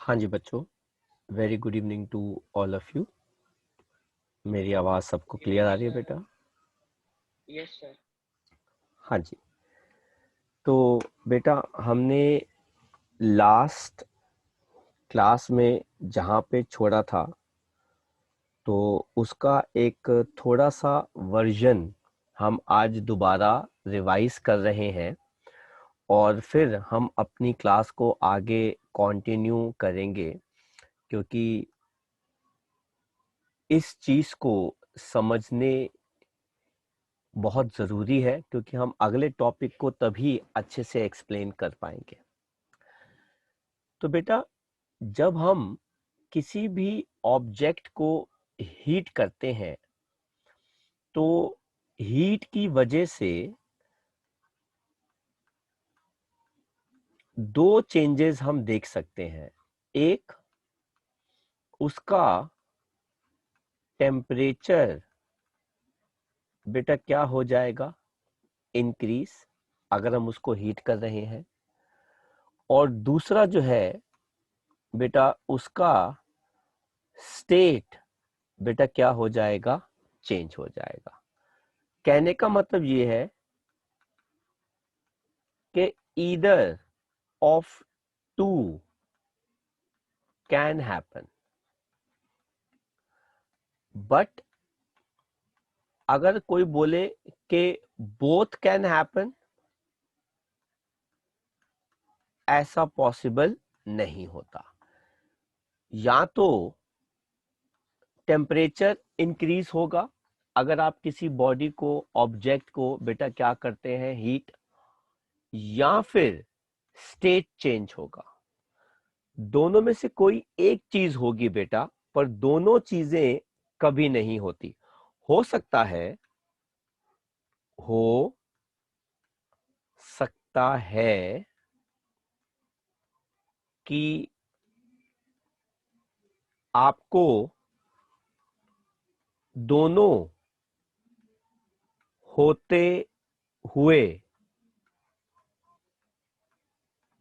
हाँ जी बच्चों, very good evening to all of you. मेरी आवाज़ सबको क्लियर आ रही है बेटा? Yes sir. हाँ जी। तो बेटा हमने लास्ट क्लास में जहाँ पे छोड़ा था तो उसका एक थोड़ा सा वर्जन हम आज दोबारा रिवाइज कर रहे हैं और फिर हम अपनी क्लास को आगे कंटिन्यू करेंगे, क्योंकि इस चीज़ को समझने बहुत ज़रूरी है, क्योंकि हम अगले टॉपिक को तभी अच्छे से एक्सप्लेन कर पाएंगे। तो बेटा, जब हम किसी भी ऑब्जेक्ट को हीट करते हैं तो हीट की वजह से दो चेंजेस हम देख सकते हैं। एक, उसका टेम्परेचर बेटा क्या हो जाएगा, इंक्रीज, अगर हम उसको हीट कर रहे हैं। और दूसरा जो है बेटा, उसका स्टेट बेटा क्या हो जाएगा, चेंज हो जाएगा। कहने का मतलब ये है कि either of two can happen, but अगर कोई बोले कि बोथ कैन हैपन, ऐसा पॉसिबल नहीं होता। या तो टेम्परेचर इंक्रीज होगा अगर आप किसी बॉडी को, ऑब्जेक्ट को बेटा क्या करते हैं, हीट, या फिर स्टेट चेंज होगा। दोनों में से कोई एक चीज होगी बेटा, पर दोनों चीजें कभी नहीं होती। हो सकता है, हो सकता है कि आपको दोनों होते हुए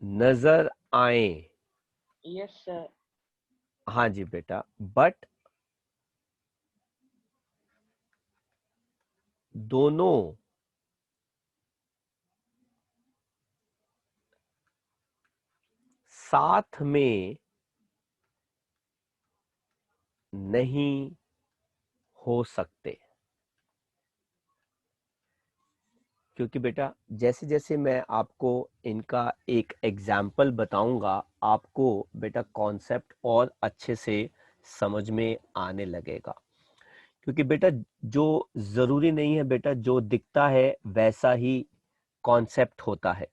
नजर आए। Yes sir. हाँ जी बेटा, बट दोनों साथ में नहीं हो सकते। क्योंकि बेटा जैसे जैसे मैं आपको इनका एक एग्जाम्पल बताऊंगा, आपको बेटा कॉन्सेप्ट और अच्छे से समझ में आने लगेगा। क्योंकि बेटा जो जरूरी नहीं है बेटा, जो दिखता है वैसा ही कॉन्सेप्ट होता है।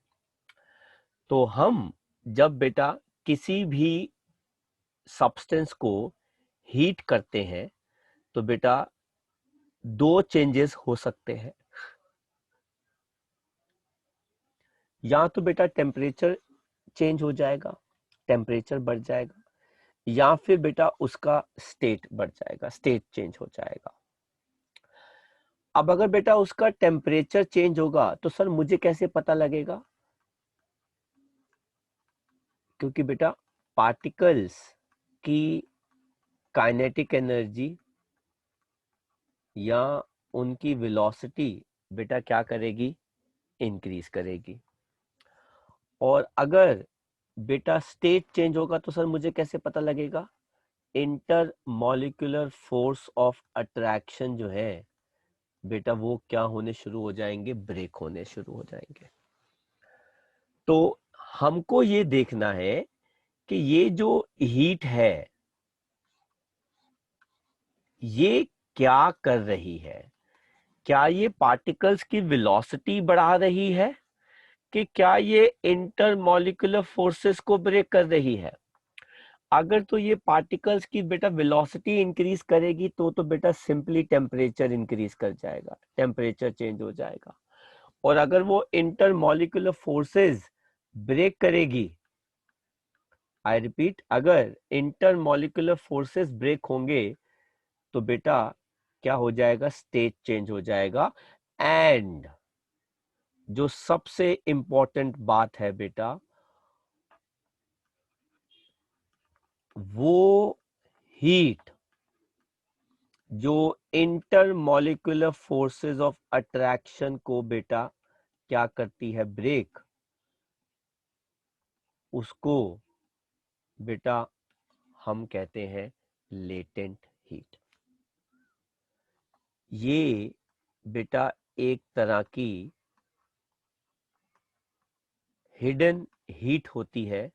तो हम जब बेटा किसी भी सब्सटेंस को हीट करते हैं तो बेटा दो चेंजेस हो सकते हैं। या तो बेटा टेम्परेचर चेंज हो जाएगा, टेम्परेचर बढ़ जाएगा, या फिर बेटा उसका स्टेट बढ़ जाएगा, स्टेट चेंज हो जाएगा। अब अगर बेटा उसका टेम्परेचर चेंज होगा तो सर मुझे कैसे पता लगेगा? क्योंकि बेटा पार्टिकल्स की काइनेटिक एनर्जी या उनकी वेलोसिटी बेटा क्या करेगी, इंक्रीज करेगी। और अगर बेटा स्टेट चेंज होगा तो सर मुझे कैसे पता लगेगा? Inter molecular force of attraction जो है बेटा वो क्या होने शुरू हो जाएंगे, ब्रेक होने शुरू हो जाएंगे। तो हमको ये देखना है कि ये जो हीट है ये क्या कर रही है। क्या ये पार्टिकल्स की वेलोसिटी बढ़ा रही है कि क्या ये इंटर मॉलिक्यूलर फोर्सेस को ब्रेक कर रही है? अगर तो ये पार्टिकल्स की बेटा वेलोसिटी इंक्रीज करेगी तो बेटा सिंपली टेम्परेचर इंक्रीज कर जाएगा, टेम्परेचर चेंज हो जाएगा। और अगर वो इंटर मॉलिक्यूलर फोर्सेस ब्रेक करेगी, आई रिपीट, अगर इंटर मॉलिक्यूलर फोर्सेस ब्रेक होंगे तो बेटा क्या हो जाएगा, स्टेट चेंज हो जाएगा। एंड जो सबसे इंपॉर्टेंट बात है बेटा, वो हीट जो इंटरमॉलिक्यूलर फोर्सेस ऑफ अट्रैक्शन को बेटा क्या करती है, ब्रेक, उसको बेटा हम कहते हैं लेटेंट हीट। ये बेटा एक तरह की हिडन हीट होती है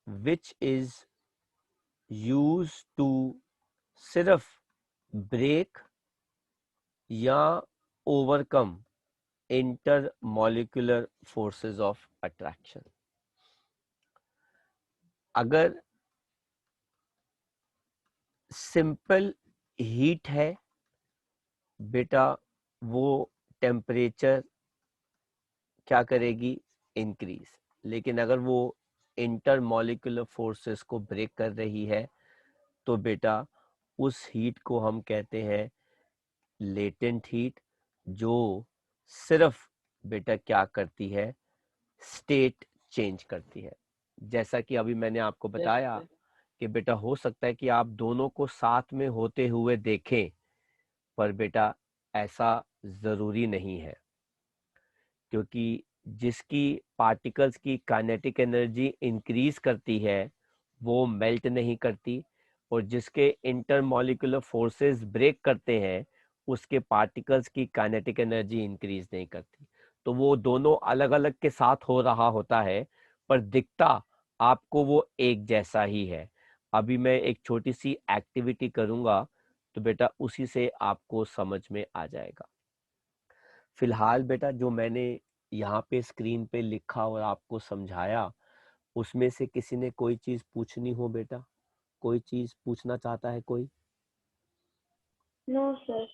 विच इज यूज टू सिर्फ ब्रेक या overcome intermolecular forces of attraction. अगर सिंपल हीट है बेटा, वो टेम्परेचर क्या करेगी, इंक्रीज। लेकिन अगर वो इंटरमॉलिक्यूलर फोर्सेस को ब्रेक कर रही है तो बेटा उस हीट को हम कहते हैं लेटेंट हीट, जो सिर्फ बेटा क्या करती है, स्टेट चेंज करती है। जैसा कि अभी मैंने आपको Yes, बताया sir. कि बेटा हो सकता है कि आप दोनों को साथ में होते हुए देखें, पर बेटा ऐसा जरूरी नहीं है, क्योंकि जिसकी पार्टिकल्स की काइनेटिक एनर्जी इंक्रीज करती है वो मेल्ट नहीं करती, और जिसके इंटरमॉलिक्यूलर फोर्सेस ब्रेक करते हैं उसके पार्टिकल्स की काइनेटिक एनर्जी इंक्रीज नहीं करती। तो वो दोनों अलग अलग के साथ हो रहा होता है, पर दिखता आपको वो एक जैसा ही है। अभी मैं एक छोटी सी एक्टिविटी करूंगा तो बेटा उसी से आपको समझ में आ जाएगा। फिलहाल बेटा जो मैंने यहाँ पे स्क्रीन पे लिखा और आपको समझाया, उसमें से किसी ने कोई चीज पूछनी हो बेटा, कोई चीज पूछना चाहता है कोई? No sir.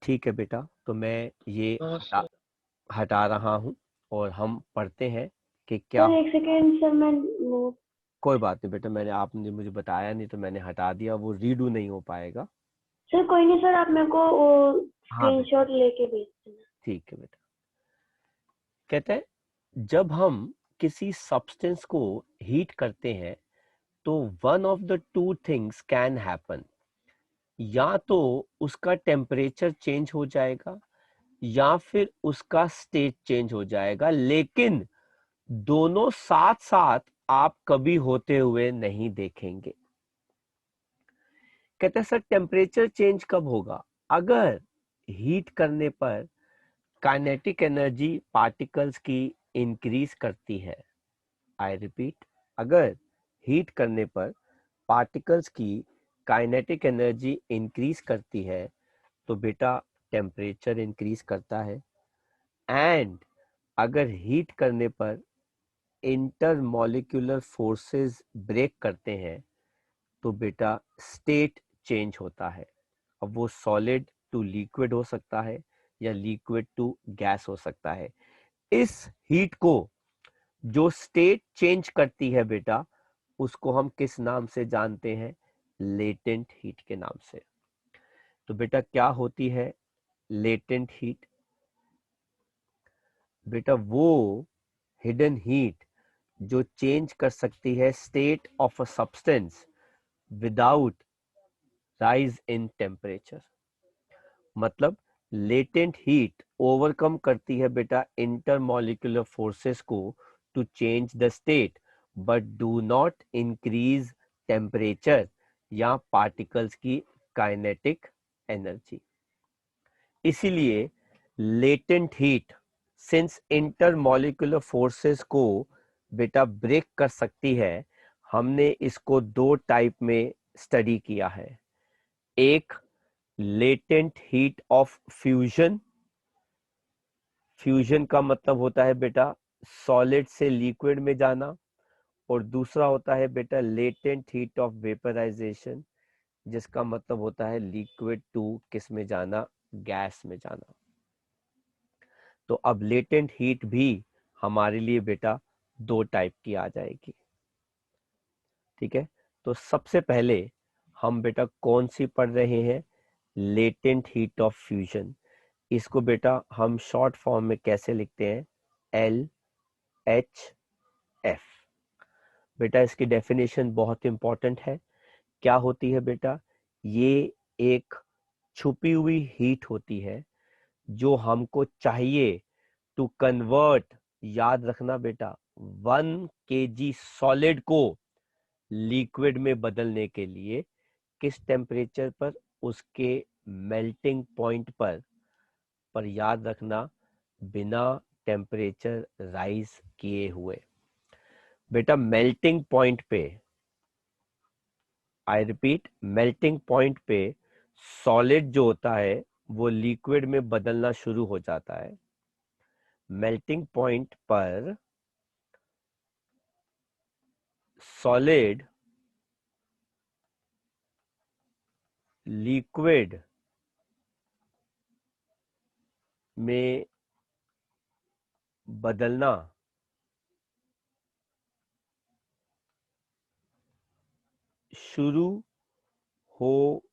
ठीक है बेटा, तो मैं ये No, हटा sir. हटा रहा हूँ और हम पढ़ते हैं कि क्या। सर एक सेकेंड सर, मैं नोट। कोई बात नहीं बेटा, मैंने आपने मुझे बताया नहीं तो मैंने हटा दिया, वो रीडू नहीं हो पाएगा। सर कोई नहीं सर, आप मेरे को वो हाँ बेटा, स्क्रीनशॉट लेके भेज देना। ठीक है बेटा। कहते हैं जब हम किसी सब्सटेंस को हीट करते हैं तो one of the two things can happen. या तो उसका टेम्परेचर चेंज हो जाएगा या फिर उसका स्टेट चेंज हो जाएगा, लेकिन दोनों साथ साथ आप कभी होते हुए नहीं देखेंगे। कहते हैं सर टेम्परेचर चेंज कब होगा? अगर हीट करने पर काइनेटिक एनर्जी पार्टिकल्स की इंक्रीज करती है। आई रिपीट, अगर हीट करने पर पार्टिकल्स की काइनेटिक एनर्जी इंक्रीज करती है तो बेटा टेम्परेचर इंक्रीज करता है। एंड अगर हीट करने पर इंटरमॉलिक्यूलर फोर्सेस ब्रेक करते हैं तो बेटा स्टेट चेंज होता है। अब वो सॉलिड टू लिक्विड हो सकता है या लिक्विड टू गैस हो सकता है। इस हीट को जो स्टेट चेंज करती है बेटा, उसको हम किस नाम से जानते हैं? लेटेंट हीट के नाम से। तो बेटा क्या होती है लेटेंट हीट? बेटा वो हिडन हीट जो चेंज कर सकती है state of a substance without rise in temperature. मतलब लेटेंट हीट ओवरकम करती है बेटा इंटरमॉलिक्यूलर फोर्सेस को to change the state, but do not increase temperature या पार्टिकल्स की काइनेटिक एनर्जी। इसीलिए latent heat since intermolecular forces को बेटा ब्रेक कर सकती है, हमने इसको दो टाइप में स्टडी किया है। एक latent heat of fusion. Fusion का मतलब होता है बेटा सॉलिड से लिक्विड में जाना, और दूसरा होता है बेटा लेटेंट हीट ऑफ वेपराइजेशन, जिसका मतलब होता है लिक्विड टू किस में जाना, गैस में जाना। तो अब लेटेंट हीट भी हमारे लिए बेटा दो टाइप की आ जाएगी। ठीक है, तो सबसे पहले हम बेटा कौन सी पढ़ रहे हैं? Latent heat of fusion. इसको बेटा हम शॉर्ट फॉर्म में कैसे लिखते हैं? LHF। बेटा इसकी डेफिनेशन बहुत इंपॉर्टेंट है। क्या होती है बेटा? ये एक छुपी हुई हीट होती है जो हमको चाहिए टू कन्वर्ट, याद रखना बेटा, 1 kg सॉलिड को लिक्विड में बदलने के लिए। किस टेम्परेचर पर? उसके मेल्टिंग पॉइंट पर याद रखना, बिना टेम्परेचर राइज किए हुए। बेटा मेल्टिंग पॉइंट पे, आई रिपीट, मेल्टिंग पॉइंट पे सॉलिड जो होता है वो लिक्विड में बदलना शुरू हो जाता है। मेल्टिंग पॉइंट पर सॉलिड लिक्विड में बदलना शुरू हो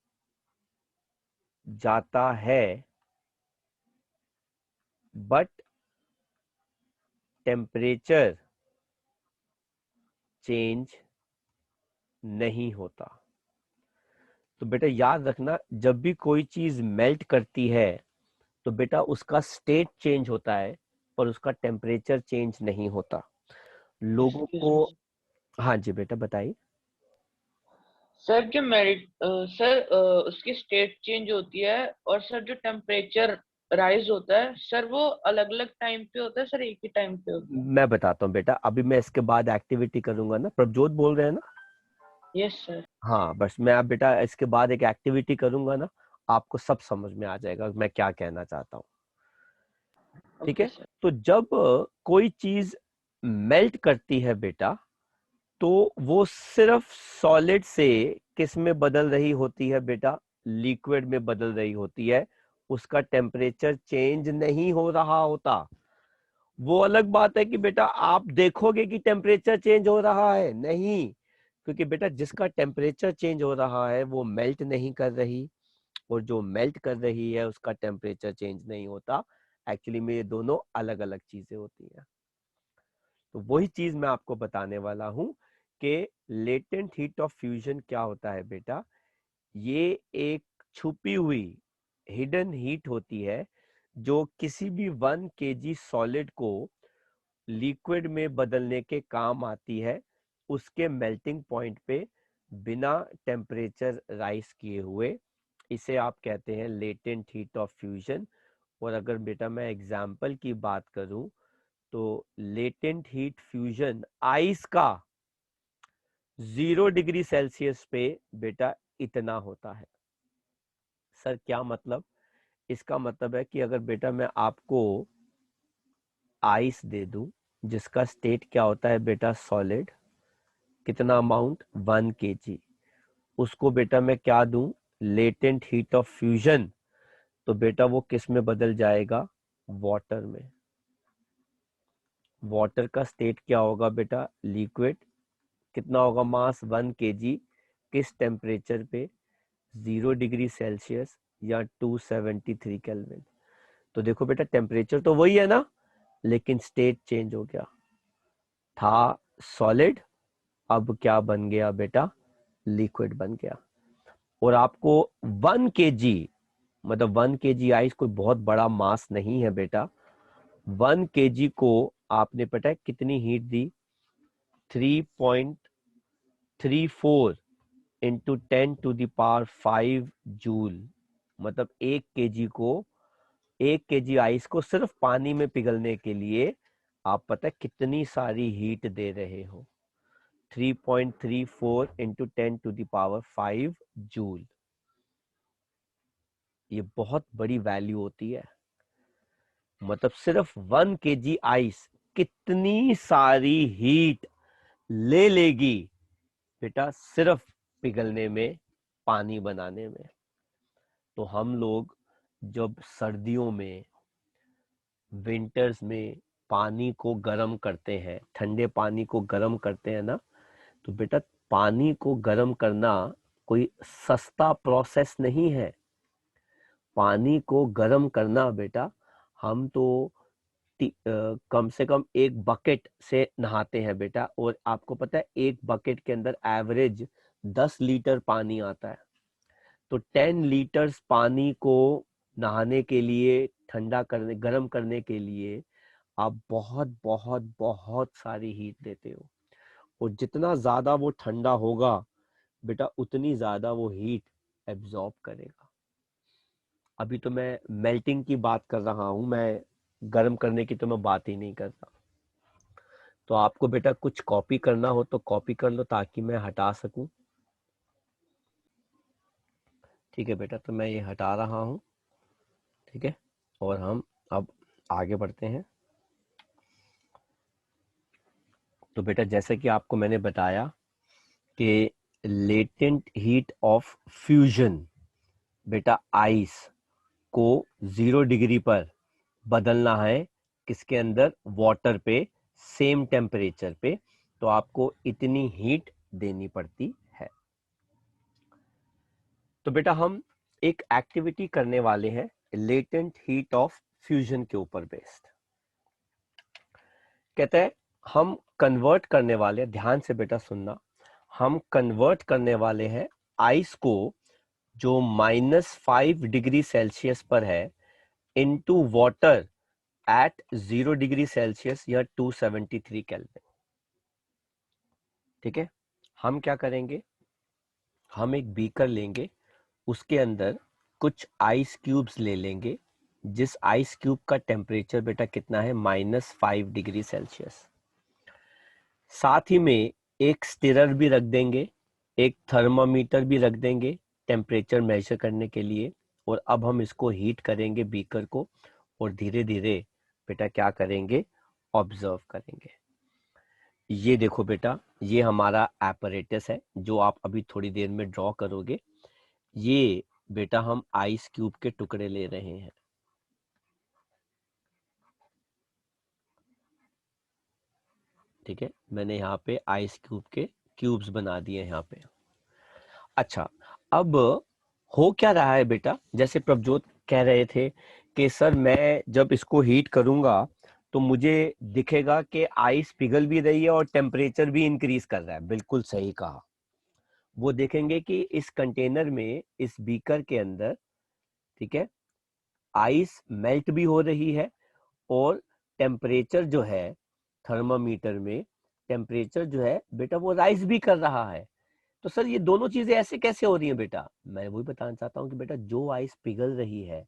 जाता है, बट टेम्परेचर चेंज नहीं होता। तो बेटा याद रखना, जब भी कोई चीज मेल्ट करती है तो बेटा उसका स्टेट चेंज होता है पर उसका टेम्परेचर चेंज नहीं होता। लोगों एक्सक्यूज को, मी हाँ जी बेटा बताइए। सर, जो मेरिट सर उसकी स्टेट चेंज होती है, और सर जो टेम्परेचर राइज होता है सर, वो अलग अलग टाइम पे होता है सर, एक ही टाइम पे होता है? मैं बताता हूँ बेटा, अभी मैं इसके बाद एक्टिविटी करूंगा ना, प्रभजोत बोल रहे हैं ना? Yes sir. हाँ, बस मैं अब बेटा इसके बाद एक एक्टिविटी करूंगा ना, आपको सब समझ में आ जाएगा मैं क्या कहना चाहता हूँ। ठीक ओके है? सर। तो जब कोई चीज मेल्ट करती है बेटा, तो वो सिर्फ सॉलिड से किस में बदल रही होती है बेटा? लिक्विड में बदल रही होती है। उसका टेम्परेचर चेंज नहीं हो रहा होता। वो अलग बात है कि बेटा आप देखोगे कि टेम्परेचर चेंज हो रहा है, नहीं, क्योंकि बेटा जिसका टेम्परेचर चेंज हो रहा है वो मेल्ट नहीं कर रही, और जो मेल्ट कर रही है उसका टेम्परेचर चेंज नहीं होता। एक्चुअली में ये दोनों अलग अलग चीजें होती हैं। तो वही चीज मैं आपको बताने वाला हूं कि लेटेंट हीट ऑफ फ्यूजन क्या होता है बेटा। ये एक छुपी हुई हिडन हीट होती है जो किसी भी 1 kg सॉलिड को लिक्विड में बदलने के काम आती है, उसके मेल्टिंग पॉइंट पे बिना टेम्परेचर राइज किए हुए। इसे आप कहते हैं लेटेंट हीट ऑफ फ्यूजन। और अगर बेटा मैं एग्जाम्पल की बात करूं तो लेटेंट हीट फ्यूजन आइस का 0 डिग्री सेल्सियस पे बेटा इतना होता है। सर क्या मतलब? इसका मतलब है कि अगर बेटा मैं आपको आइस दे दूं जिसका स्टेट क्या होता है बेटा? सॉलिड। कितना अमाउंट? 1 kg। उसको बेटा मैं क्या दूं? Latent heat of fusion. तो बेटा वो किस में बदल जाएगा? वाटर में। वाटर का स्टेट क्या होगा बेटा? लिक्विड। कितना होगा मास? 1 kg। किस टेम्परेचर पे? 0 डिग्री सेल्सियस या 273 केल्विन। तो देखो बेटा टेम्परेचर तो वही है ना, लेकिन स्टेट चेंज हो गया। था सॉलिड, अब क्या बन गया बेटा? लिक्विड बन गया। और आपको 1 kg, मतलब 1 kg आइस कोई बहुत बड़ा मास नहीं है बेटा। 1 kg को आपने पता है कितनी हीट दी? 3.34 इंटू 10⁵ जूल। मतलब 1 kg को, 1 kg आइस को सिर्फ पानी में पिघलने के लिए आप पता है कितनी सारी हीट दे रहे हो? 3.34 इंटू 10⁵ जूल। ये बहुत बड़ी वैल्यू होती है। मतलब सिर्फ 1 kg आइस कितनी सारी हीट ले लेगी बेटा सिर्फ पिघलने में, पानी बनाने में। तो हम लोग जब सर्दियों में, विंटर्स में पानी को गर्म करते हैं, ठंडे पानी को गर्म करते हैं ना, तो बेटा पानी को गर्म करना कोई सस्ता प्रोसेस नहीं है। पानी को गर्म करना बेटा, हम तो कम से कम एक बकेट से नहाते हैं बेटा, और आपको पता है एक बकेट के अंदर एवरेज 10 लीटर पानी आता है। तो 10 लीटर्स पानी को नहाने के लिए, ठंडा करने, गर्म करने के लिए आप बहुत बहुत बहुत सारी हीट देते हो, और जितना ज्यादा वो ठंडा होगा बेटा उतनी ज्यादा वो हीट एब्जॉर्ब करेगा। अभी तो मैं मेल्टिंग की बात कर रहा हूं, मैं गर्म करने की तो मैं बात ही नहीं कर रहा। तो आपको बेटा कुछ कॉपी करना हो तो कॉपी कर लो ताकि मैं हटा सकूं। ठीक है बेटा, तो मैं ये हटा रहा हूं। ठीक है, और हम अब आगे बढ़ते हैं। तो बेटा जैसे कि आपको मैंने बताया कि लेटेंट हीट ऑफ फ्यूजन बेटा आइस को 0 डिग्री पर बदलना है, किसके अंदर, वाटर पे, सेम टेम्परेचर पे। तो आपको इतनी हीट देनी पड़ती है। तो बेटा हम एक एक्टिविटी करने वाले हैं लेटेंट हीट ऑफ फ्यूजन के ऊपर बेस्ड। कहते हैं हम कन्वर्ट करने वाले हैं, ध्यान से बेटा सुनना, हम कन्वर्ट करने वाले हैं आइस को जो -5 डिग्री सेल्सियस पर है into water at 0 degree Celsius या 273 केल्विन। ठीक है, हम क्या करेंगे, हम एक बीकर लेंगे, उसके अंदर कुछ आइस क्यूब्स ले लेंगे, जिस आइस क्यूब का टेम्परेचर बेटा कितना है, -5 डिग्री सेल्सियस। साथ ही में एक स्टिरर भी रख देंगे, एक थर्मामीटर भी रख देंगे टेम्परेचर मेजर करने के लिए। और अब हम इसको हीट करेंगे बीकर को, और धीरे धीरे बेटा क्या करेंगे, ऑब्जर्व करेंगे। ये देखो बेटा, ये हमारा एपरेटस है जो आप अभी थोड़ी देर में ड्रॉ करोगे। ये बेटा हम आइस क्यूब के टुकड़े ले रहे हैं। ठीक है, मैंने यहाँ पे आइस क्यूब के क्यूब्स बना दिए यहाँ पे। अच्छा, अब हो क्या रहा है बेटा, जैसे प्रभजोत कह रहे थे कि सर मैं जब इसको हीट करूंगा तो मुझे दिखेगा कि आइस पिघल भी रही है और टेम्परेचर भी इंक्रीज कर रहा है। बिल्कुल सही कहा। वो देखेंगे कि इस कंटेनर में, इस बीकर के अंदर, ठीक है, आइस मेल्ट भी हो रही है और टेम्परेचर जो है थर्मामीटर में, टेम्परेचर जो है बेटा वो राइज भी कर रहा है। तो सर ये दोनों चीजें ऐसे कैसे हो रही हैं बेटा, मैं वही बताना चाहता हूँ कि बेटा जो आइस पिघल रही है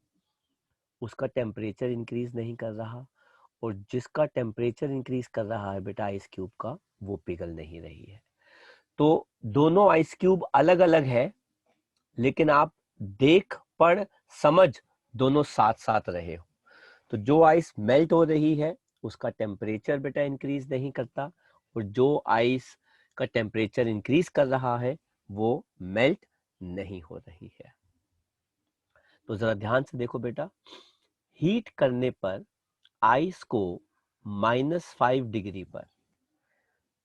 उसका टेम्परेचर इंक्रीज नहीं कर रहा, और जिसका टेम्परेचर इंक्रीज कर रहा है बेटा आइस क्यूब का, वो पिघल नहीं रही है। तो दोनों आइस क्यूब अलग अलग है, लेकिन आप देख पढ़ समझ दोनों साथ साथ रहे हो। तो जो आइस मेल्ट हो रही है उसका टेम्परेचर बेटा इंक्रीज नहीं करता, और जो आइस का टेम्परेचर इंक्रीज कर रहा है वो मेल्ट नहीं हो रही है। तो जरा ध्यान से देखो बेटा, हीट करने पर आइस को -5 डिग्री पर,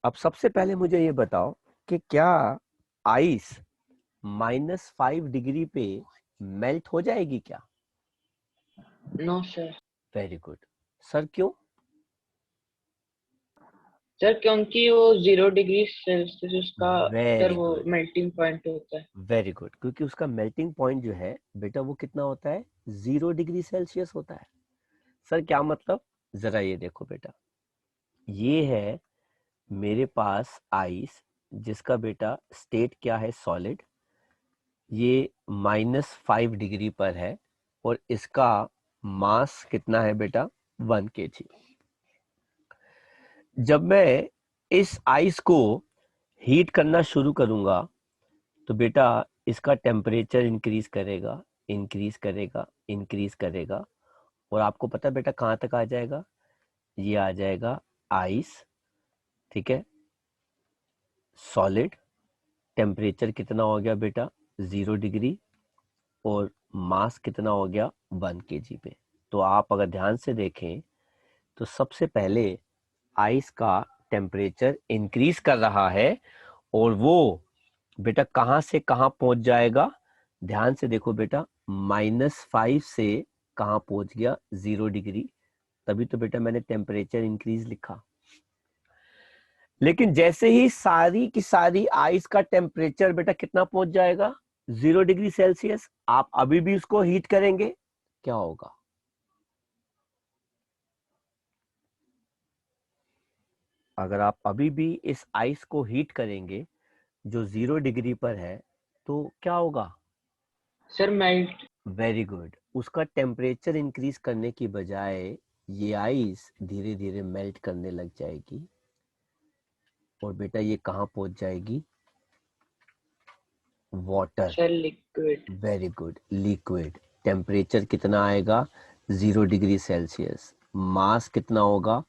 अब सबसे पहले मुझे ये बताओ कि क्या आइस -5 डिग्री पे मेल्ट हो जाएगी क्या? No sir. Very good. Sir क्यों? सर क्योंकि वो 0 डिग्री सेल्सियस उसका सर वेरी वो गुड, मेल्टिंग पॉइंट होता है। वेरी गुड, क्योंकि उसका मेल्टिंग पॉइंट जो है बेटा वो कितना होता है, 0 डिग्री सेल्सियस होता है। सर क्या मतलब, जरा ये देखो बेटा, ये है मेरे पास आइस जिसका बेटा स्टेट क्या है, सॉलिड। ये -5 डिग्री पर है और इसका मास कितना है बेटा, 1 kg। जब मैं इस आइस को हीट करना शुरू करूंगा तो बेटा इसका टेम्परेचर इंक्रीज करेगा, इंक्रीज करेगा, इंक्रीज करेगा, और आपको पता है बेटा कहाँ तक आ जाएगा, ये आ जाएगा आइस, ठीक है, सॉलिड। टेम्परेचर कितना हो गया बेटा, 0 डिग्री, और मास कितना हो गया, 1 kg पे। तो आप अगर ध्यान से देखें तो सबसे पहले आइस का टेम्परेचर इंक्रीज कर रहा है, और वो बेटा कहां से कहां पहुंच जाएगा, ध्यान से देखो बेटा, -5 से कहां पहुंच गया, 0 डिग्री तभी तो बेटा मैंने टेम्परेचर इंक्रीज लिखा। लेकिन जैसे ही सारी की सारी आइस का टेम्परेचर बेटा कितना पहुंच जाएगा, 0 डिग्री सेल्सियस, आप अभी भी उसको हीट करेंगे, क्या होगा? अगर आप अभी भी इस आइस को हीट करेंगे जो 0 डिग्री पर है, तो क्या होगा? Sir melt. Very good. उसका टेम्परेचर इंक्रीज करने की बजाय ये आइस धीरे धीरे मेल्ट करने लग जाएगी, और बेटा ये कहाँ पहुंच जाएगी? Water. Sir liquid. Very good, liquid. Temperature कितना आएगा? 0 डिग्री सेल्सियस। मास कितना होगा?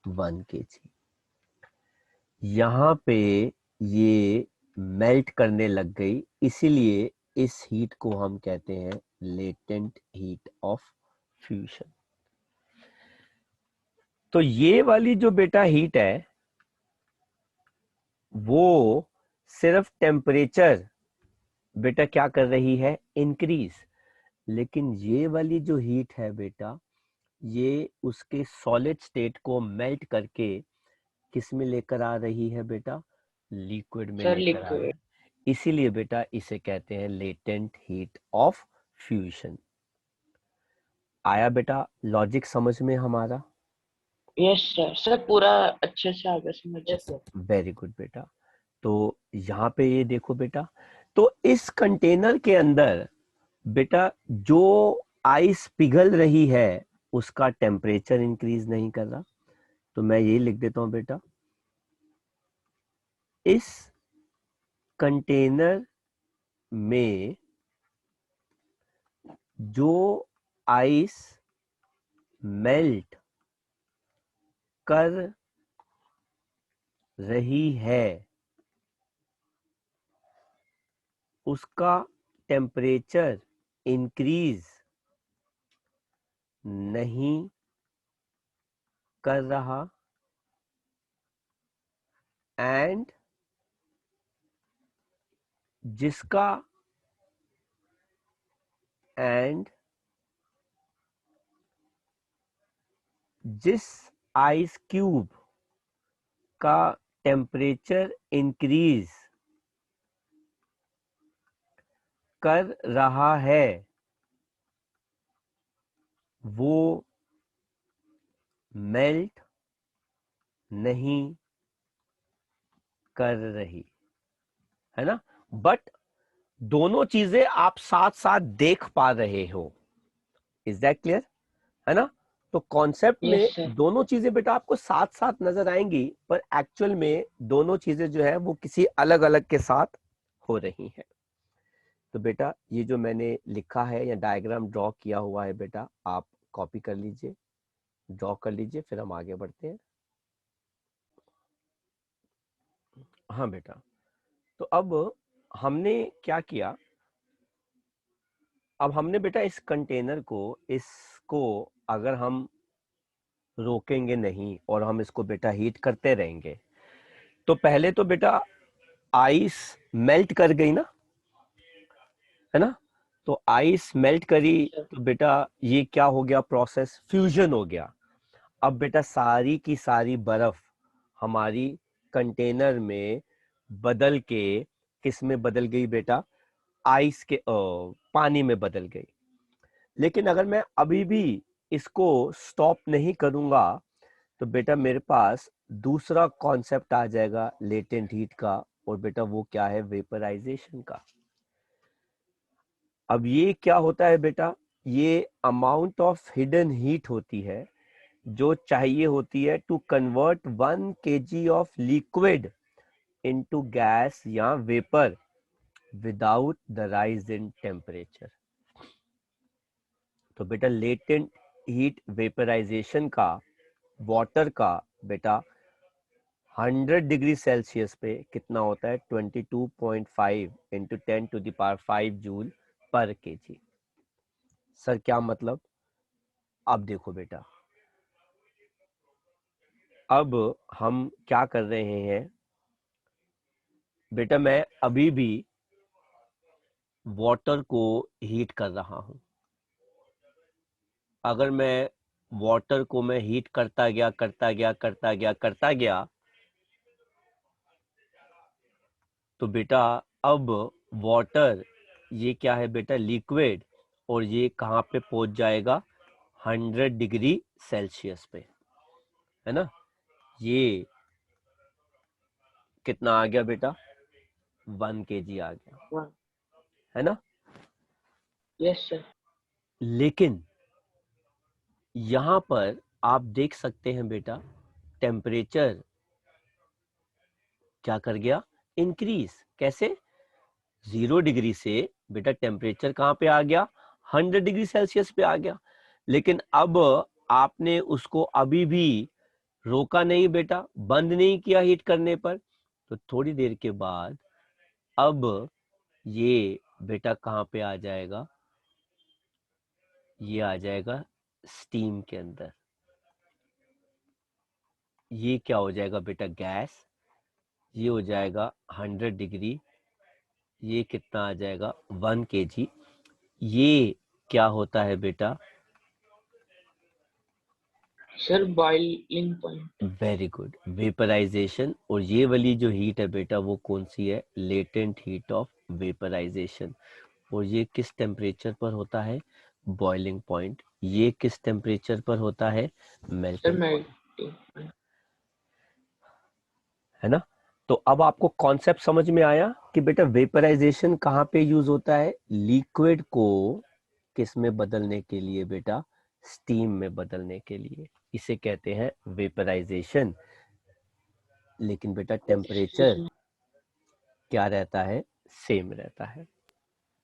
1 kg। यहाँ पे ये मेल्ट करने लग गई, इसीलिए इस हीट को हम कहते हैं लेटेंट हीट ऑफ फ्यूजन। तो ये वाली जो बेटा हीट है वो सिर्फ टेम्परेचर बेटा क्या कर रही है? इंक्रीज। लेकिन ये वाली जो हीट है बेटा, ये उसके सॉलिड स्टेट को मेल्ट करके किस में लेकर आ रही है बेटा? लिक्विड में सर लेकर आ रही है। लिक्विड। इसीलिए बेटा इसे कहते हैं लेटेंट हीट ऑफ फ्यूजन। आया बेटा लॉजिक समझ में हमारा? Yes sir. सर पूरा अच्छे से आगे समझ। वेरी गुड बेटा। तो यहाँ पे ये देखो बेटा, तो इस कंटेनर के अंदर बेटा जो आइस पिघल रही है उसका टेम्परेचर इंक्रीज नहीं कर रहा, तो मैं यही लिख देता हूं बेटा, इस कंटेनर में जो आइस मेल्ट कर रही है उसका टेम्परेचर इंक्रीज नहीं कर रहा, एंड जिसका एंड जिस आइस क्यूब का टेम्परेचर इंक्रीज कर रहा है वो मेल्ट नहीं कर रही है ना। बट दोनों चीजें आप साथ साथ देख पा रहे हो। Is that clear? है ना। तो कॉन्सेप्ट में यस सर। दोनों चीजें बेटा आपको साथ साथ नजर आएंगी, पर एक्चुअल में दोनों चीजें जो है वो किसी अलग अलग के साथ हो रही हैं। तो बेटा ये जो मैंने लिखा है या डायग्राम ड्रॉ किया हुआ है बेटा, आप कॉपी कर लीजिए, ड्रॉ कर लीजिए, फिर हम आगे बढ़ते हैं। हाँ बेटा, तो अब हमने क्या किया, अब हमने बेटा इस कंटेनर को, इसको अगर हम रोकेंगे नहीं और हम इसको बेटा हीट करते रहेंगे, तो पहले तो बेटा आइस मेल्ट कर गई ना, है ना। तो आइस मेल्ट करी तो बेटा ये क्या हो गया? प्रोसेस फ्यूजन हो गया। अब बेटा सारी की सारी बर्फ हमारी कंटेनर में बदल के किस में बदल गई बेटा? आइस के पानी में बदल गई। लेकिन अगर मैं अभी भी इसको स्टॉप नहीं करूंगा तो बेटा मेरे पास दूसरा कॉन्सेप्ट आ जाएगा लेटेंट हीट का, और बेटा वो क्या है? वेपराइजेशन का। अब ये क्या होता है बेटा? ये अमाउंट ऑफ हिडन हीट होती है जो चाहिए होती है to convert 1 kg of liquid into gas या vapour without the rise in temperature. तो बेटा लेटेंट हीट वेपराइजेशन का, वाटर का बेटा 100 डिग्री सेल्सियस पे कितना होता है? 22.5 इंटू 10⁵ जूल पर kg। सर क्या मतलब? अब देखो बेटा, अब हम क्या कर रहे हैं बेटा, मैं अभी भी वाटर को हीट कर रहा हूं। अगर मैं वाटर को मैं हीट करता गया, तो बेटा अब वाटर ये क्या है बेटा, लिक्विड, और ये कहाँ पे पहुंच जाएगा, 100 डिग्री सेल्सियस पे, है ना। ये कितना आ गया बेटा, 1 kg आ गया, वन। है ना। Yes sir. लेकिन यहां पर आप देख सकते हैं बेटा, टेम्परेचर क्या कर गया, इंक्रीज। कैसे, 0 डिग्री से बेटा टेम्परेचर कहां पे आ गया, 100 डिग्री सेल्सियस पे आ गया। लेकिन अब आपने उसको अभी भी रोका नहीं बेटा, बंद नहीं किया हीट करने पर, तो थोड़ी देर के बाद अब ये बेटा कहां पे आ जाएगा, ये आ जाएगा स्टीम के अंदर। ये क्या हो जाएगा बेटा, गैस। ये हो जाएगा 100 डिग्री, ये कितना आ जाएगा, 1 kg। ये क्या होता है बेटा, sir boiling point. Very good, vaporisation. और ये वाली जो हीट है बेटा वो कौन सी है, लेटेंट हीट ऑफ वेपराइजेशन। और ये किस टेम्परेचर पर होता है, बॉइलिंग पॉइंट। ये किस टेम्परेचर पर होता है, सर मेल्टिंग पॉइंट, मेल्टिंग। है ना। तो अब आपको कॉन्सेप्ट समझ में आया कि बेटा वेपराइजेशन कहाँ पे यूज होता है, लिक्विड को किस में बदलने के लिए बेटा, स्टीम में बदलने के लिए, इसे कहते हैं वेपराइजेशन। लेकिन बेटा टेम्परेचर क्या रहता है, सेम रहता है,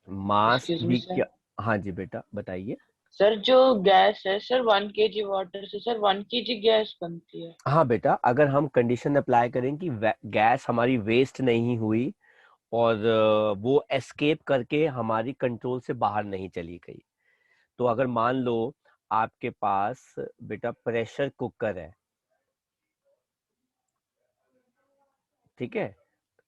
मास एक्सक्यूज मी भी सर। क्या। हाँ जी बेटा बताइए। सर जो गैस है सर 1 kg वाटर से सर 1 kg गैस बनती है। हाँ बेटा, अगर हम कंडीशन अप्लाई करें कि गैस हमारी वेस्ट नहीं हुई और वो एस्केप करके हमारी कंट्रोल से बाहर नहीं चली गई, तो अगर मान लो आपके पास बेटा प्रेशर कुकर है, ठीक है,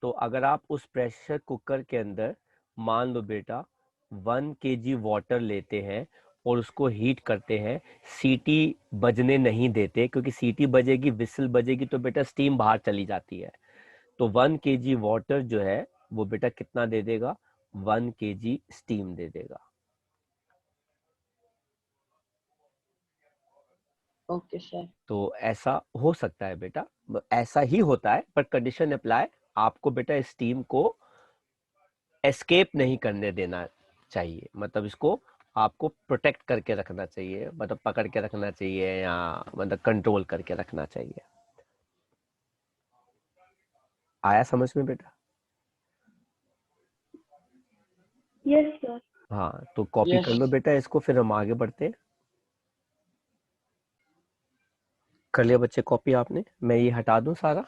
तो अगर आप उस प्रेशर कुकर के अंदर मान लो बेटा 1 kg वाटर लेते हैं और उसको हीट करते हैं, सीटी बजने नहीं देते, क्योंकि सीटी बजेगी, विसल बजेगी तो बेटा स्टीम बाहर चली जाती है। तो 1 kg वाटर जो है वो बेटा कितना दे देगा, 1 kg स्टीम दे देगा। Okay sir. तो ऐसा हो सकता है बेटा, ऐसा ही होता है, पर कंडीशन अप्लाई, आपको बेटा स्टीम को एस्केप नहीं करने देना चाहिए, मतलब इसको आपको प्रोटेक्ट करके रखना चाहिए, मतलब पकड़ के रखना चाहिए या मतलब कंट्रोल करके रखना चाहिए। आया समझ में बेटा। Yes sir. हाँ तो कॉपी कर यस। लो बेटा इसको, फिर हम आगे बढ़ते हैं। कर लिया बच्चे कॉपी आपने, मैं ये हटा दूं सारा।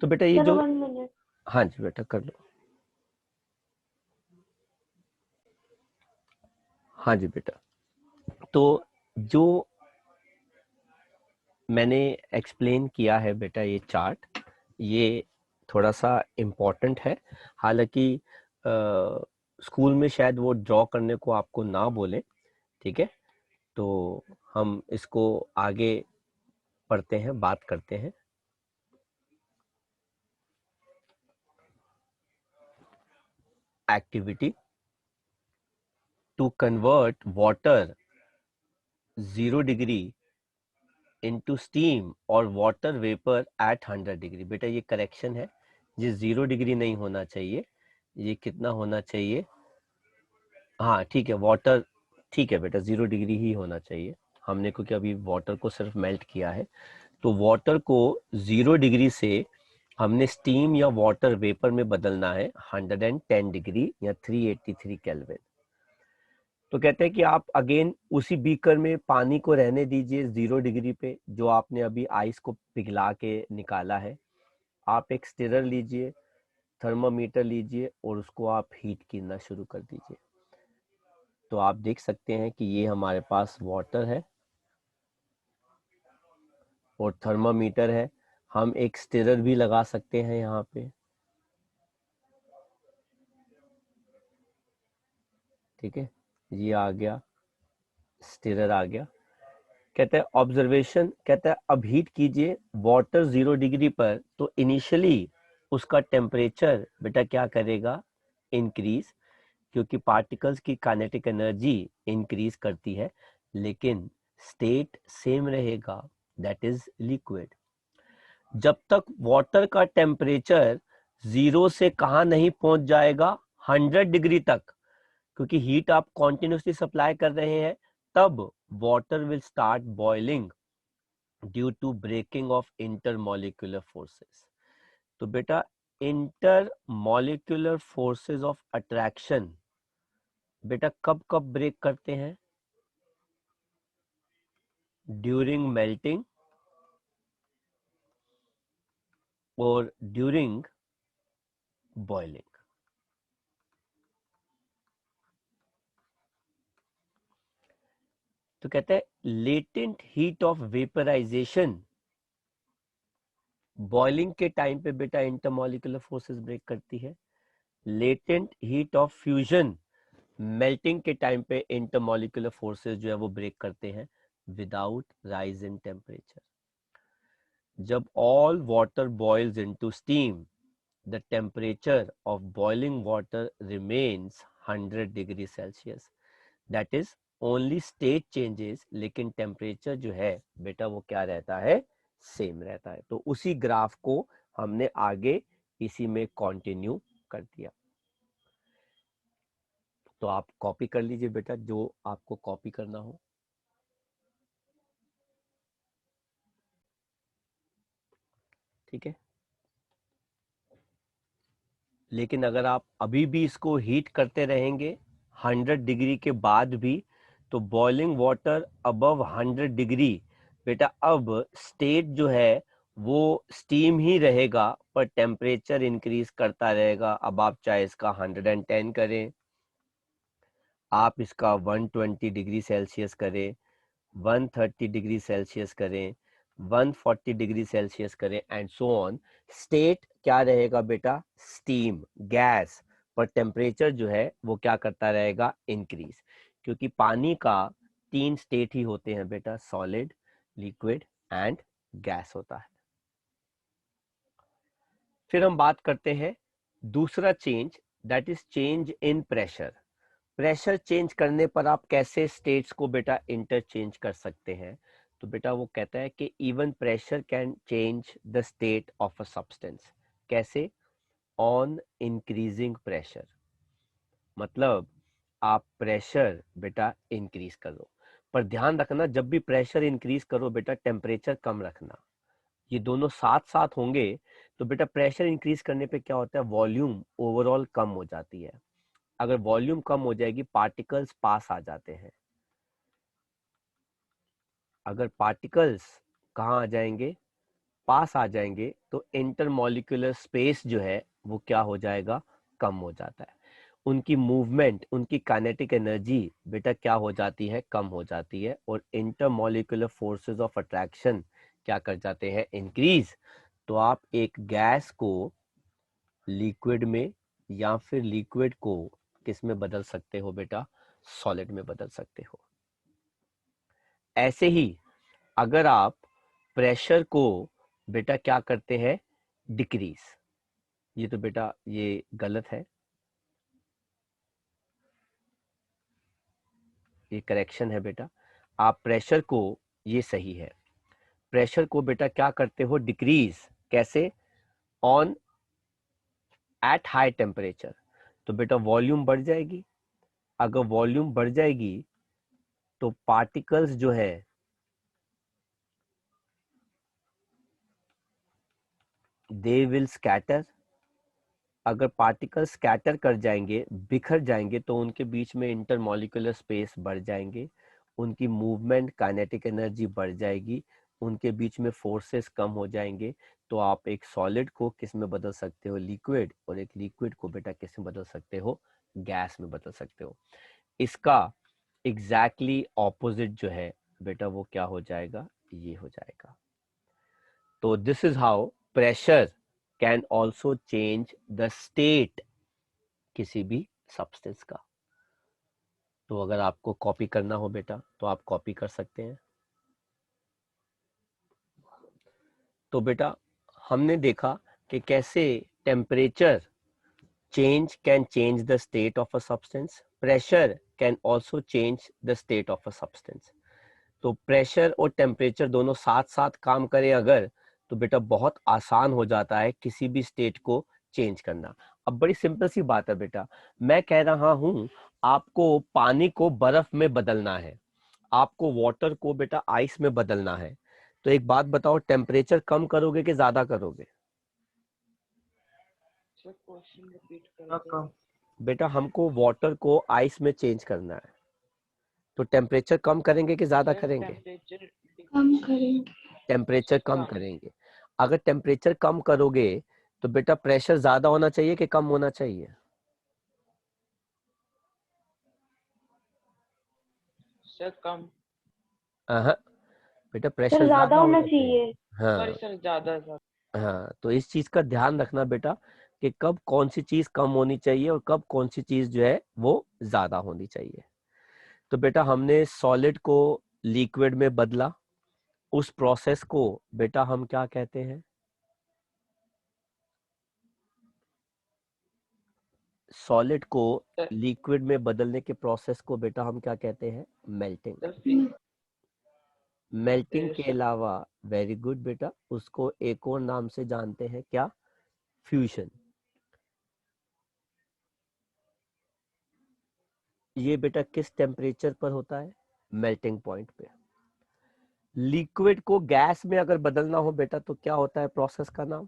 तो बेटा ये सर जो, 1 मिनट। हाँ जी बेटा कर लो, हाँ जी बेटा। तो जो मैंने एक्सप्लेन किया है बेटा, ये चार्ट, ये थोड़ा सा इम्पोर्टेंट है। हालांकि स्कूल में शायद वो ड्रॉ करने को आपको ना बोले, ठीक है। तो हम इसको आगे पढ़ते हैं, बात करते हैं। Activity to convert water 0 degree into steam और वाटर वेपर एट 100 डिग्री। बेटा ये करेक्शन है, ये 0 डिग्री नहीं होना चाहिए, ये कितना होना चाहिए, हाँ ठीक है, वाटर, ठीक है बेटा 0 डिग्री ही होना चाहिए। हमने क्योंकि अभी वाटर को सिर्फ मेल्ट किया है, तो वाटर को 0 डिग्री से हमने स्टीम या वाटर वेपर में बदलना है 110 डिग्री या 383 केल्विन। तो कहते हैं कि आप अगेन उसी बीकर में पानी को रहने दीजिए 0 डिग्री पे, जो आपने अभी आइस को पिघला के निकाला है। आप एक स्टिरर लीजिए, थर्मामीटर लीजिए और उसको आप हीट करना शुरू कर दीजिए। तो आप देख सकते हैं कि ये हमारे पास वाटर है और थर्मामीटर है। हम एक स्टिरर भी लगा सकते हैं यहाँ पे, ठीक है, ये आ गया, स्टिरर आ गया। कहते हैं ऑब्जर्वेशन, कहता है अब हीट कीजिए वाटर 0 डिग्री पर, तो इनिशियली उसका टेम्परेचर बेटा क्या करेगा, इंक्रीज, क्योंकि पार्टिकल्स की काइनेटिक एनर्जी इंक्रीज करती है, लेकिन स्टेट सेम रहेगा, दैट इज लिक्विड। जब तक वाटर का टेम्परेचर 0 से कहां नहीं पहुंच जाएगा, 100 डिग्री तक, क्योंकि हीट आप कॉन्टिन्यूसली सप्लाई कर रहे हैं, तब water will start boiling due to breaking of intermolecular forces. तो बेटा इंटरमॉलिक्यूलर फोर्सेस ऑफ अट्रैक्शन बेटा कब कब ब्रेक करते हैं, ड्यूरिंग मेल्टिंग और ड्यूरिंग बॉइलिंग। तो कहते हैं latent heat of vaporisation, boiling के टाइम पे बेटा इंटरमॉलिक्यूलर फोर्सेस ब्रेक करती है। Latent heat of fusion, melting के टाइम पे इंटरमॉलिक्यूलर फोर्सेस जो है वो ब्रेक करते हैं विदाउट राइज इन टेम्परेचर। जब all water boils into steam, the temperature of boiling water remains 100 degree Celsius. That is only state changes, लेकिन temperature जो है बेटा वो क्या रहता है, सेम रहता है। तो उसी ग्राफ को हमने आगे इसी में कंटिन्यू कर दिया। तो आप कॉपी कर लीजिए बेटा जो आपको कॉपी करना हो। ठीक है, लेकिन अगर आप अभी भी इसको हीट करते रहेंगे 100 डिग्री के बाद भी, तो बॉइलिंग वाटर अबव 100 डिग्री बेटा अब स्टेट जो है वो स्टीम ही रहेगा, पर टेम्परेचर इंक्रीज करता रहेगा। अब आप चाहे इसका 110 करें, आप इसका 120 डिग्री सेल्सियस करें, 130 डिग्री सेल्सियस करें, 140 डिग्री सेल्सियस करें एंड सो ऑन, स्टेट क्या रहेगा बेटा, स्टीम, गैस, पर टेम्परेचर जो है वो क्या करता रहेगा, इंक्रीज, क्योंकि पानी का 3 स्टेट ही होते हैं बेटा, सॉलिड, लिक्विड एंड गैस होता है। फिर हम बात करते हैं दूसरा change, that is change in pressure. Pressure change करने पर आप कैसे स्टेट्स को बेटा इंटरचेंज कर सकते हैं, तो बेटा वो कहता है कि even pressure can change the state of a substance. कैसे, ऑन इंक्रीजिंग प्रेशर, मतलब आप प्रेशर बेटा इंक्रीज करो, पर ध्यान रखना जब भी प्रेशर इंक्रीज करो बेटा टेम्परेचर कम रखना। ये दोनों साथ साथ होंगे तो बेटा प्रेशर इंक्रीज करने पे क्या होता है, वॉल्यूम ओवरऑल कम हो जाती है। अगर वॉल्यूम कम हो जाएगी पार्टिकल्स पास आ जाते हैं। अगर पार्टिकल्स कहाँ आ जाएंगे, पास आ जाएंगे, तो इंटरमॉलिक्यूलर स्पेस जो है वो क्या हो जाएगा, कम हो जाता है। उनकी मूवमेंट, उनकी काइनेटिक एनर्जी बेटा क्या हो जाती है, कम हो जाती है, और इंटरमॉलिक्यूलर फोर्सेस ऑफ अट्रैक्शन क्या कर जाते हैं, इंक्रीज। तो आप एक गैस को लिक्विड में या फिर लिक्विड को किस में बदल सकते हो बेटा, सॉलिड में बदल सकते हो। ऐसे ही अगर आप प्रेशर को बेटा क्या करते हैं, डिक्रीज, ये तो बेटा ये गलत है, ये करेक्शन है बेटा। आप प्रेशर को, ये सही है, प्रेशर को बेटा क्या करते हो, डिक्रीज, कैसे, ऑन एट हाई टेम्परेचर। तो बेटा वॉल्यूम बढ़ जाएगी, अगर वॉल्यूम बढ़ जाएगी तो पार्टिकल्स जो है दे विल स्कैटर। अगर पार्टिकल स्कैटर कर जाएंगे, बिखर जाएंगे, तो उनके बीच में इंटरमॉलिक्यूलर स्पेस बढ़ जाएंगे, उनकी मूवमेंट काइनेटिक एनर्जी बढ़ जाएगी, उनके बीच में फोर्सेस कम हो जाएंगे। तो आप एक सॉलिड को किस में बदल सकते हो, लिक्विड, और एक लिक्विड को बेटा किस में बदल सकते हो, गैस में बदल सकते हो। इसका एग्जैक्टली ऑपोजिट जो है बेटा वो क्या हो जाएगा, ये हो जाएगा। तो this is how pressure can also change the state किसी भी सब्सटेंस का। तो अगर आपको कॉपी करना हो बेटा तो आप कॉपी कर सकते हैं। तो बेटा हमने देखा कि कैसे temperature change can change the state of a substance, pressure can also change the state of a substance. तो प्रेशर और टेम्परेचर दोनों साथ साथ काम करें अगर, तो बेटा बहुत आसान हो जाता है किसी भी स्टेट को चेंज करना। अब बड़ी सिंपल सी बात है बेटा, मैं कह रहा हूं आपको पानी को बर्फ में बदलना है, आपको वाटर को बेटा आइस में बदलना है, तो एक बात बताओ, टेम्परेचर कम करोगे कि ज्यादा करोगे? सर क्वेश्चन रिपीट कर बेटा हमको वाटर को आइस में चेंज करना है, तो टेम्परेचर कम करेंगे कि ज्यादा करेंगे? टेम्परेचर कम करें। टेम्परेचर कम करेंगे। अगर टेम्परेचर कम करोगे तो बेटा प्रेशर ज्यादा होना चाहिए कि कम होना चाहिए? सर कम। बेटा प्रेशर सर ज्यादा ज्यादा होना होना चाहिए। चाहिए। हाँ सॉरी सर, ज्यादा ज्यादा। हाँ, तो इस चीज का ध्यान रखना बेटा कि कब कौन सी चीज कम होनी चाहिए और कब कौन सी चीज जो है वो ज्यादा होनी चाहिए। तो बेटा हमने सॉलिड को लिक्विड में बदला, उस प्रोसेस को बेटा हम क्या कहते हैं? सॉलिड को सर लिक्विड में बदलने के प्रोसेस को बेटा हम क्या कहते हैं? मेल्टिंग। मेल्टिंग के अलावा, वेरी गुड बेटा, उसको एक और नाम से जानते हैं, क्या? फ्यूजन। ये बेटा किस टेम्परेचर पर होता है? मेल्टिंग पॉइंट पे। लिक्विड को गैस में अगर बदलना हो बेटा तो क्या होता है प्रोसेस का नाम?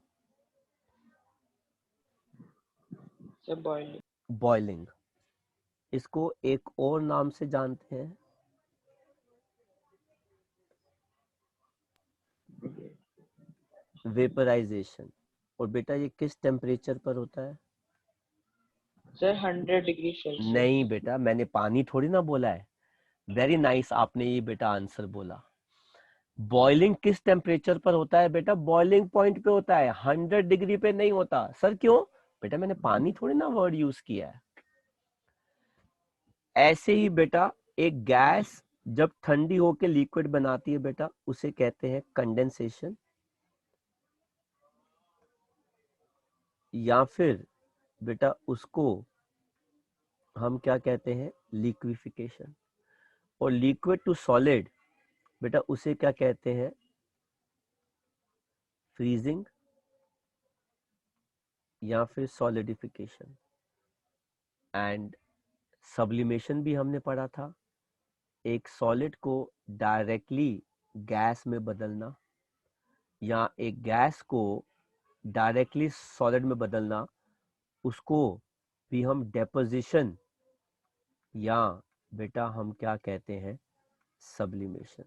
Sir boiling. बॉइलिंग। इसको एक और नाम से जानते हैं, वेपराइजेशन। और बेटा ये किस टेम्परेचर पर होता है? Sir 100 degree Celsius. नहीं बेटा, मैंने पानी थोड़ी ना बोला है। वेरी नाइस, आपने ये बेटा आंसर बोला। बॉइलिंग किस टेम्परेचर पर होता है बेटा? बॉइलिंग पॉइंट पे होता है, 100 डिग्री पे नहीं होता। सर क्यों? बेटा मैंने पानी थोड़ी ना वर्ड यूज किया है। ऐसे ही बेटा एक गैस जब ठंडी होकर लिक्विड बनाती है बेटा, उसे कहते हैं कंडेंसेशन, या फिर बेटा उसको हम क्या कहते हैं? लिक्विफिकेशन। और लिक्विड टू सॉलिड बेटा उसे क्या कहते हैं? फ्रीजिंग या फिर सॉलिडिफिकेशन। एंड सब्लिमेशन भी हमने पढ़ा था, एक सॉलिड को डायरेक्टली गैस में बदलना या एक गैस को डायरेक्टली सॉलिड में बदलना, उसको भी हम डेपोजिशन या बेटा हम क्या कहते हैं? सब्लिमेशन।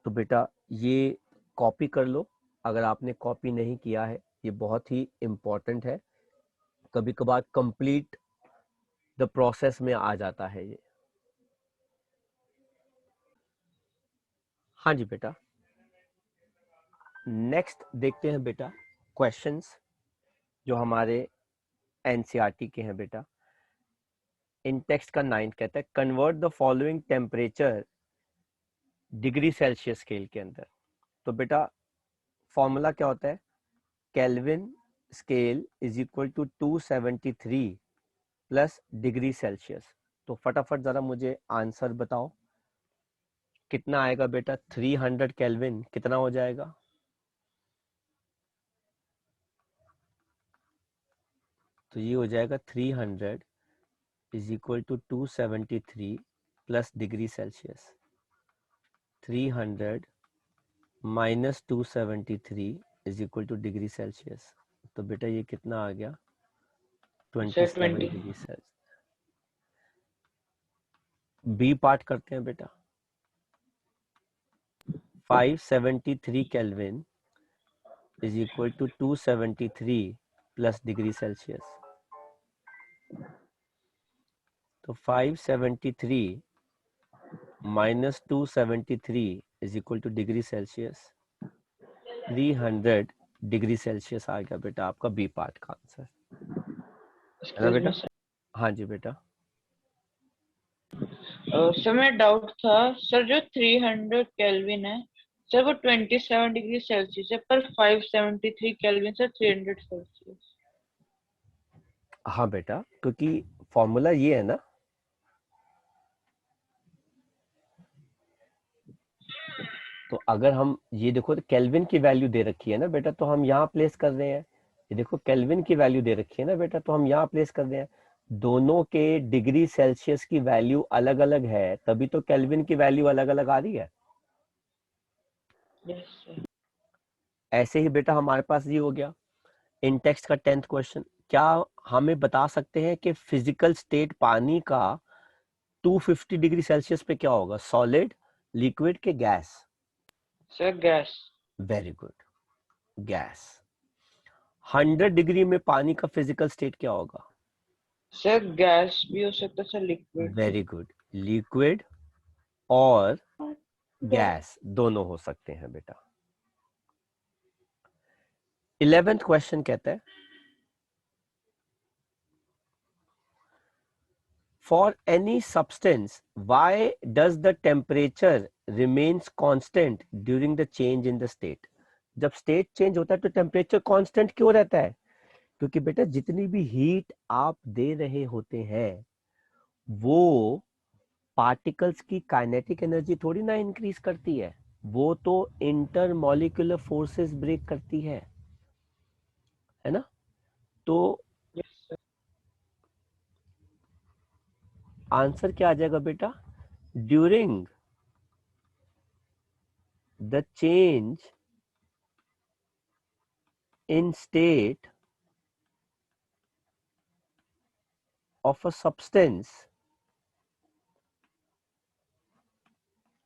तो बेटा ये कॉपी कर लो, अगर आपने कॉपी नहीं किया है, ये बहुत ही इंपॉर्टेंट है, कभी कभार कंप्लीट द प्रोसेस में आ जाता है ये। हाँ जी बेटा, नेक्स्ट देखते हैं बेटा क्वेश्चंस जो हमारे एनसीईआरटी के हैं बेटा। इन टेक्स्ट का 9th कहता है convert the following temperature degree Celsius scale के अंदर। तो बेटा फॉर्मूला क्या होता है? Kelvin scale is equal to 273 plus degree Celsius. तो फटाफट जरा मुझे आंसर बताओ, कितना आएगा बेटा? 300 केल्विन कितना हो जाएगा? तो ये हो जाएगा 300 is equal to 273 plus degree Celsius. 300 minus 273 is equal to degree Celsius. तो बेटा ये कितना आ गया? 27 20। Degree Celsius. बी पार्ट करते हैं बेटा। 573 kelvin is equal to 273 plus degree Celsius. तो 573 minus 273 is equal to degree Celsius. 300 degree Celsius आ गया बेटा आपका बी पार्ट का आंसर, है ना बेटा? हाँ जी बेटा। सर मेरा डाउट था सर, जो 300 केल्विन है सर वो 27 डिग्री सेल्सियस है, पर 573 केल्विन सर 300 सेल्सियस। हाँ बेटा, क्योंकि फॉर्मूला ये है ना, तो अगर हम ये देखो तो केल्विन की वैल्यू दे रखी है ना बेटा, तो हम यहाँ प्लेस कर रहे हैं। ये देखो केल्विन की वैल्यू दे रखी है ना बेटा, तो हम यहाँ प्लेस कर रहे हैं। दोनों के डिग्री सेल्सियस की वैल्यू अलग अलग है, तभी तो केल्विन की वैल्यू अलग अलग आ रही है। Yes sir. ऐसे ही बेटा हमारे पास ये हो गया इन टेक्स्ट का 10th क्वेश्चन। क्या हमें बता सकते हैं कि फिजिकल स्टेट पानी का 250 डिग्री सेल्सियस पे क्या होगा, सॉलिड, लिक्विड के gas? Sir gas. Very good, gas. 100 degree में पानी का फिजिकल स्टेट क्या होगा? सर गैस भी हो सकता है सर, लिक्विड भी। वेरी गुड, लिक्विड और और गैस दोनों हो सकते हैं बेटा। 11th क्वेश्चन कहता है for any substance why does the temperature remains constant during the change in the state. जब स्टेट चेंज होता है तो टेम्परेचर कांस्टेंट क्यों रहता है? क्योंकि बेटा जितनी भी हीट आप दे रहे होते हैं वो पार्टिकल्स की काइनेटिक एनर्जी थोड़ी ना इंक्रीज करती है, वो तो इंटरमॉलिक्यूलर फोर्सेस ब्रेक करती है ना। तो यस सर। आंसर क्या आ जाएगा बेटा? During the change in state of a substance,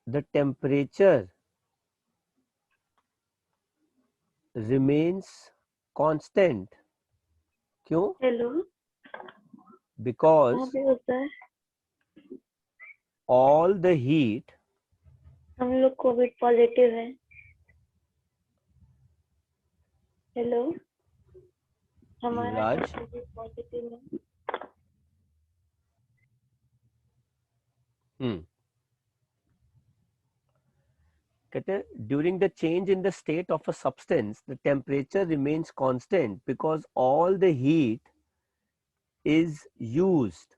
the temperature remains constant. क्यों? हेलो, Because कहाँ पे होता है? all the heat हम लोग कोविड पॉजिटिव है। हेलो, हमारा युवराज, कोविड पॉजिटिव है। कहते हैं during the change in the state of a substance the temperature remains constant because all the heat is used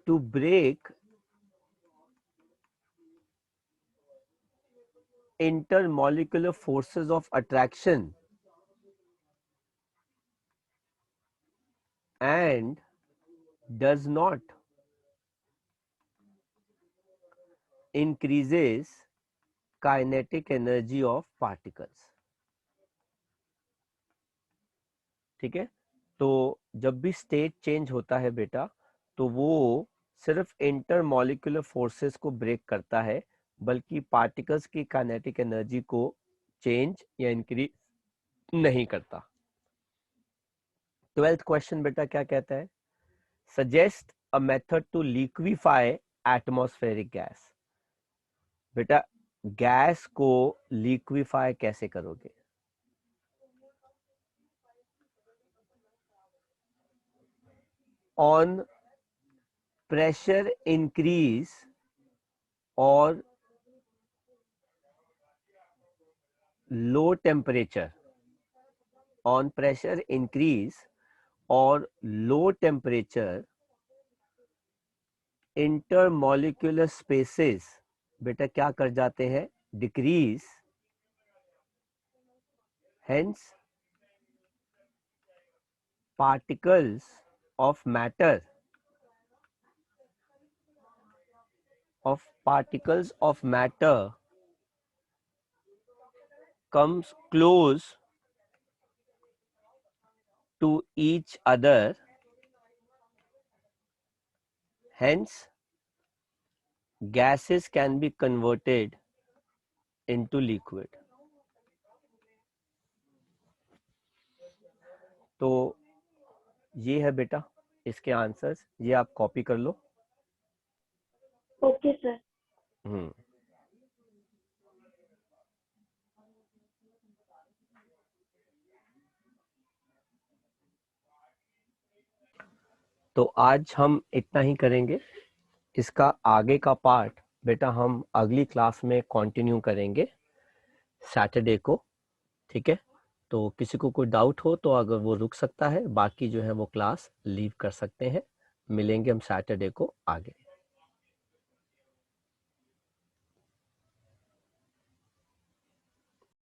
to break intermolecular forces of attraction and does not increases kinetic energy of particles। ठीक है, तो जब भी state change होता है बेटा तो वो सिर्फ इंटरमॉलिक्यूलर फोर्सेस को ब्रेक करता है, बल्कि पार्टिकल्स की काइनेटिक एनर्जी को चेंज या इंक्रीज नहीं करता। 12th क्वेश्चन बेटा क्या कहता है? Suggest a method to liquefy atmospheric gas. बेटा गैस को लिक्विफाई कैसे करोगे? ऑन प्रेशर इंक्रीज और low temperature, on pressure increase और लो टेम्परेचर इंटरमॉलिक्यूलर स्पेसेस बेटा क्या कर जाते हैं? Decrease, hence particles of matter comes close to each other, hence gases can be converted into liquid। तो ये है बेटा इसके आंसर्स, ये आप कॉपी कर लो। Okay sir. हम्म तो आज हम इतना ही करेंगे। इसका आगे का पार्ट बेटा हम अगली क्लास में कंटिन्यू करेंगे सैटरडे को, ठीक है। तो किसी को कोई डाउट हो तो अगर वो रुक सकता है, बाकी जो है वो क्लास लीव कर सकते हैं। मिलेंगे हम सैटरडे को आगे।